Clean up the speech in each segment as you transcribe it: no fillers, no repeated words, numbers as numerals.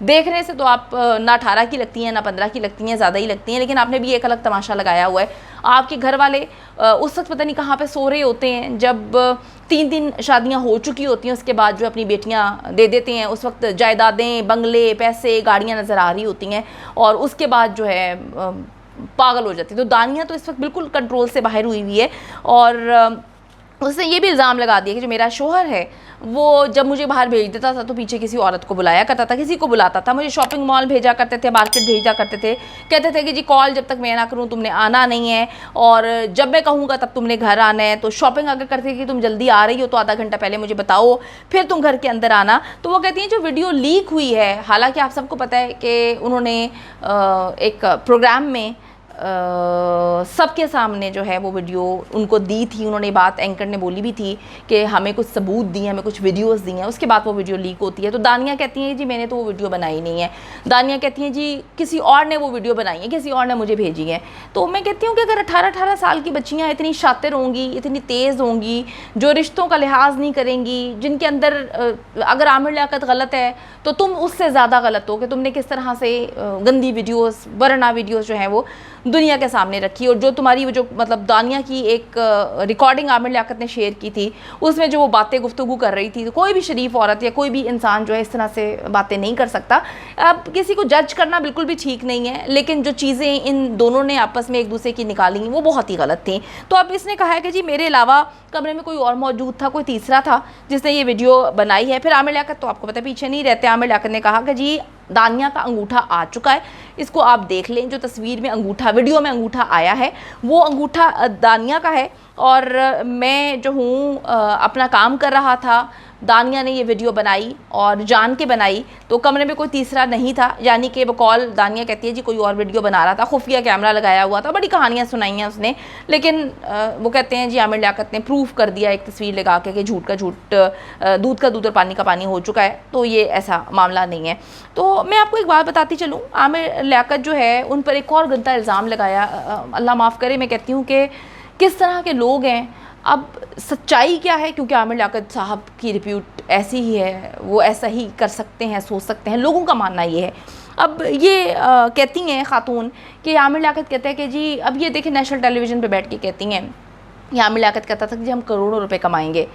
دیکھنے سے تو آپ نہ 18 کی لگتی ہیں نہ 15 کی لگتی ہیں، زیادہ ہی لگتی ہیں، لیکن آپ نے بھی ایک الگ تماشا لگایا ہوا ہے۔ آپ کے گھر والے اس وقت پتہ نہیں کہاں پہ سو رہے ہوتے ہیں جب 3 شادیاں ہو چکی ہوتی ہیں، اس کے بعد جو اپنی بیٹیاں دے دیتے ہیں، اس وقت جائیدادیں، بنگلے، پیسے، گاڑیاں نظر آ رہی ہوتی ہیں، اور اس کے بعد جو ہے پاگل ہو جاتی ہے۔ تو دانیہ تو اس وقت بالکل کنٹرول سے باہر ہوئی ہوئی ہے، اور اس نے یہ بھی الزام لگا دیا کہ جو میرا شوہر ہے وہ جب مجھے باہر بھیج دیتا تھا تو پیچھے کسی عورت کو بلایا کرتا تھا، کسی کو بلاتا تھا، مجھے شاپنگ مال بھیجا کرتے تھے، مارکیٹ بھیجا کرتے تھے، کہتے تھے کہ جی کال جب تک میں نہ کروں تم نے آنا نہیں ہے، اور جب میں کہوں گا تب تم نے گھر آنا ہے۔ تو شاپنگ اگر کرتے کہ تم جلدی آ رہی ہو تو آدھا گھنٹہ پہلے مجھے بتاؤ، پھر تم گھر کے اندر آنا۔ تو وہ کہتی ہیں جو ویڈیو لیک ہوئی ہے، حالانکہ آپ سب کو پتہ ہے کہ انہوں نے ایک پروگرام میں سب کے سامنے جو ہے وہ ویڈیو ان کو دی تھی، انہوں نے بات اینکر نے بولی بھی تھی کہ ہمیں کچھ ثبوت دی ہیں، ہمیں کچھ ویڈیوز دی ہیں، اس کے بعد وہ ویڈیو لیک ہوتی ہے۔ تو دانیہ کہتی ہیں جی میں نے تو وہ ویڈیو بنائی نہیں ہے، دانیہ کہتی ہیں جی کسی اور نے وہ ویڈیو بنائی ہے، کسی اور نے مجھے بھیجی ہے۔ تو میں کہتی ہوں کہ اگر 18 سال کی بچیاں اتنی شاطر ہوں گی، اتنی تیز ہوں گی، جو رشتوں کا لحاظ نہیں کریں گی، جن کے اندر اگر عامر لیاقت غلط ہے تو تم اس سے زیادہ غلط ہو کہ تم نے کس طرح سے گندی ویڈیوز، ورنہ ویڈیوز جو ہیں وہ دنیا کے سامنے رکھی، اور جو تمہاری وہ جو مطلب دانیہ کی ایک ریکارڈنگ عامر لیاقت نے شیئر کی تھی، اس میں جو وہ باتیں گفتگو کر رہی تھی، تو کوئی بھی شریف عورت یا کوئی بھی انسان جو ہے اس طرح سے باتیں نہیں کر سکتا۔ اب کسی کو جج کرنا بالکل بھی ٹھیک نہیں ہے، لیکن جو چیزیں ان دونوں نے آپس میں ایک دوسرے کی نکالی وہ بہت ہی غلط تھیں۔ تو اب اس نے کہا ہے کہ جی میرے علاوہ کمرے میں کوئی اور موجود تھا، کوئی تیسرا تھا جس نے یہ ویڈیو بنائی ہے۔ پھر عامر لیاقت تو آپ کو پتہ ہے پیچھے نہیں رہتے، عامر لیاقت نے کہا کہ جی دانیہ کا انگوٹھا آ چکا ہے، اس کو آپ دیکھ لیں، جو تصویر میں انگوٹھا، ویڈیو میں انگوٹھا آیا ہے وہ انگوٹھا دانیہ کا ہے، اور میں جو ہوں اپنا کام کر رہا تھا، دانیہ نے یہ ویڈیو بنائی اور جان کے بنائی، تو کمرے میں کوئی تیسرا نہیں تھا، یعنی کہ وہ کال دانیہ کہتی ہے جی کوئی اور ویڈیو بنا رہا تھا، خفیہ کیمرہ لگایا ہوا تھا، بڑی کہانیاں سنائی ہیں اس نے، لیکن وہ کہتے ہیں جی عامر لیاقت نے پروف کر دیا ایک تصویر لگا کے کہ جھوٹ کا جھوٹ، دودھ کا دودھ اور پانی کا پانی ہو چکا ہے، تو یہ ایسا معاملہ نہیں ہے۔ تو میں آپ کو ایک بات بتاتی چلوں، عامر لیاقت جو ہے ان پر ایک اور گندا الزام لگایا، اللہ معاف کرے میں کہتی ہوں کہ کس طرح کے لوگ ہیں۔ اب سچائی کیا ہے، کیونکہ عامر لیاقت صاحب کی ریپیوٹ ایسی ہی ہے، وہ ایسا ہی کر سکتے ہیں، سوچ سکتے ہیں، لوگوں کا ماننا یہ ہے۔ اب یہ کہتی ہیں خاتون کہ عامر لیاقت کہتے ہیں کہ جی اب یہ دیکھیں نیشنل ٹیلی ویژن پہ بیٹھ کے کہتی ہیں، یہ عامر لیاقت کہتا تھا کہ جی ہم کروڑوں روپے کمائیں گے۔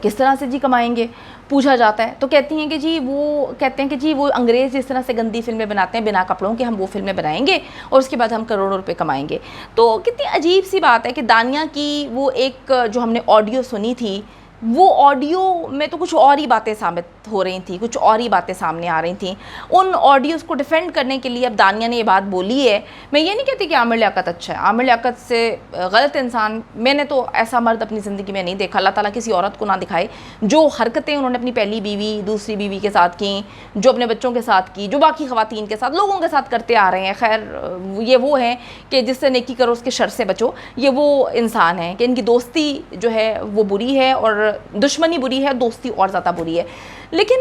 کس طرح سے جی کمائیں گے پوچھا جاتا ہے، تو کہتی ہیں کہ جی وہ کہتے ہیں کہ جی وہ انگریز جس طرح سے گندی فلمیں بناتے ہیں بنا کپڑوں کے، ہم وہ فلمیں بنائیں گے اور اس کے بعد ہم کروڑوں روپے کمائیں گے۔ تو کتنی عجیب سی بات ہے کہ دانیہ کی وہ ایک جو ہم نے آڈیو سنی تھی، وہ آڈیو میں تو کچھ اور ہی باتیں ثابت ہو رہی تھیں، کچھ اور ہی باتیں سامنے آ رہی تھیں۔ ان آڈیوز کو ڈیفینڈ کرنے کے لیے اب دانیہ نے یہ بات بولی ہے۔ میں یہ نہیں کہتی کہ عامر لیاقت اچھا ہے، عامر لیاقت سے غلط انسان، میں نے تو ایسا مرد اپنی زندگی میں نہیں دیکھا، اللہ تعالیٰ کسی عورت کو نہ دکھائے۔ جو حرکتیں انہوں نے اپنی پہلی بیوی، دوسری بیوی کے ساتھ کیں، جو اپنے بچوں کے ساتھ کی، جو باقی خواتین کے ساتھ، لوگوں کے ساتھ کرتے آ رہے ہیں، خیر یہ وہ ہیں کہ جس سے نیکی کرو اس کے شر سے بچو، یہ وہ انسان ہیں کہ ان کی دوستی جو ہے وہ بری ہے، اور دشمنی بری ہے، دوستی اور زیادہ بری ہے۔ لیکن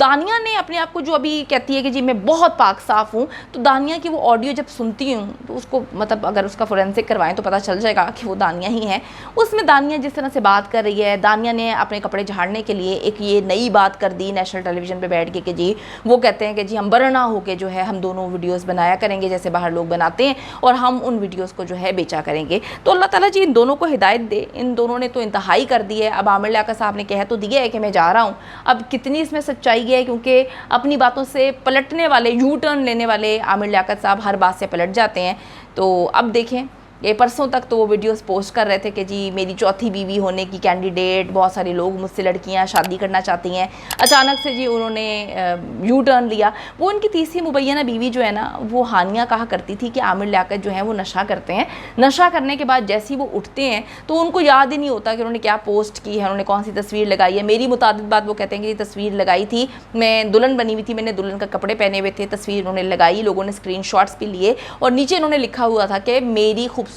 دانیہ نے اپنے آپ کو جو ابھی کہتی ہے کہ جی میں بہت پاک صاف ہوں، تو دانیہ کی وہ آڈیو جب سنتی ہوں تو اس کو مطلب اگر اس کا فورینسک کروائیں تو پتہ چل جائے گا کہ وہ دانیہ ہی ہیں۔ اس میں دانیہ جس طرح سے بات کر رہی ہے، دانیہ نے اپنے کپڑے جھاڑنے کے لیے ایک یہ نئی بات کر دی نیشنل ٹیلی ویژن پہ بیٹھ کے کہ جی وہ کہتے ہیں کہ جی ہم برہنہ ہو کے جو ہے ہم دونوں ویڈیوز بنایا کریں گے جیسے باہر لوگ بناتے ہیں، اور ہم ان ویڈیوز کو جو ہے بیچا کریں گے۔ تو اللہ تعالیٰ جی ان دونوں کو ہدایت دے، ان دونوں نے تو انتہائی کر دی ہے۔ اب عامر لیاقت صاحب نے کہہ تو دیا ہے کہ میں جا رہا ہوں، اب کتنی اس میں سچائی ہے، کیونکہ اپنی باتوں سے پلٹنے والے، یو ٹرن لینے والے عامر لیاقت صاحب ہر بات سے پلٹ جاتے ہیں۔ تو اب دیکھیں، یہ پرسوں تک تو وہ ویڈیوز پوسٹ کر رہے تھے کہ جی میری چوتھی بیوی ہونے کی کینڈیڈیٹ، بہت سارے لوگ مجھ سے لڑکیاں شادی کرنا چاہتی ہیں، اچانک سے جی انہوں نے یو ٹرن لیا۔ وہ ان کی تیسری مبینہ بیوی جو ہے نا، وہ ہانیہ کہا کرتی تھی کہ عامر لیاقت جو ہے وہ نشہ کرتے ہیں، نشہ کرنے کے بعد جیسے ہی وہ اٹھتے ہیں تو ان کو یاد ہی نہیں ہوتا کہ انہوں نے کیا پوسٹ کی ہے، انہوں نے کون سی تصویر لگائی ہے۔ میری متعدد بات وہ کہتے ہیں کہ یہ تصویر لگائی تھی، میں دلہن بنی ہوئی تھی، میں نے دلہن کا کپڑے پہنے ہوئے تھے، تصویر انہوں نے لگائی، لوگوں نے اسکرین شاٹس بھی لیے، اور نیچے انہوں نے لکھا ہوا تھا کہ میری خوبصورت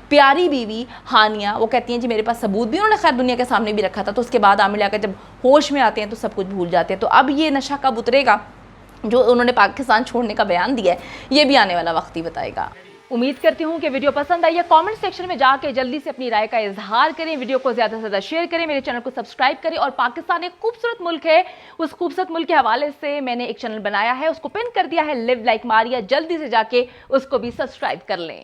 پیاری بیوی ہانیہ۔ وہ کہتی ہیں جی میرے پاس ثبوت بھی، انہوں نے خیر دنیا کے سامنے بھی رکھا تھا۔ تو اس کے بعد عامر لیاقت جب ہوش میں آتے ہیں تو سب کچھ بھول جاتے ہیں۔ تو اب یہ نشہ کب اترے گا جو انہوں نے پاکستان چھوڑنے کا بیان دیا ہے، یہ بھی آنے والا وقت ہی بتائے گا۔ امید کرتی ہوں کہ ویڈیو پسند آئی ہے. کامنٹ سیکشن میں جا کے جلدی سے اپنی رائے کا اظہار کریں, ویڈیو کو زیادہ سے زیادہ شیئر کریں, میرے چینل کو سبسکرائب کریں. اور پاکستان ایک خوبصورت ملک ہے, اس خوبصورت ملک کے حوالے سے میں نے ایک چینل بنایا ہے, اس کو پن کر دیا ہے لیو لائک ماریا, جلدی سے جا کے اس کو بھی سبسکرائب کر لیں.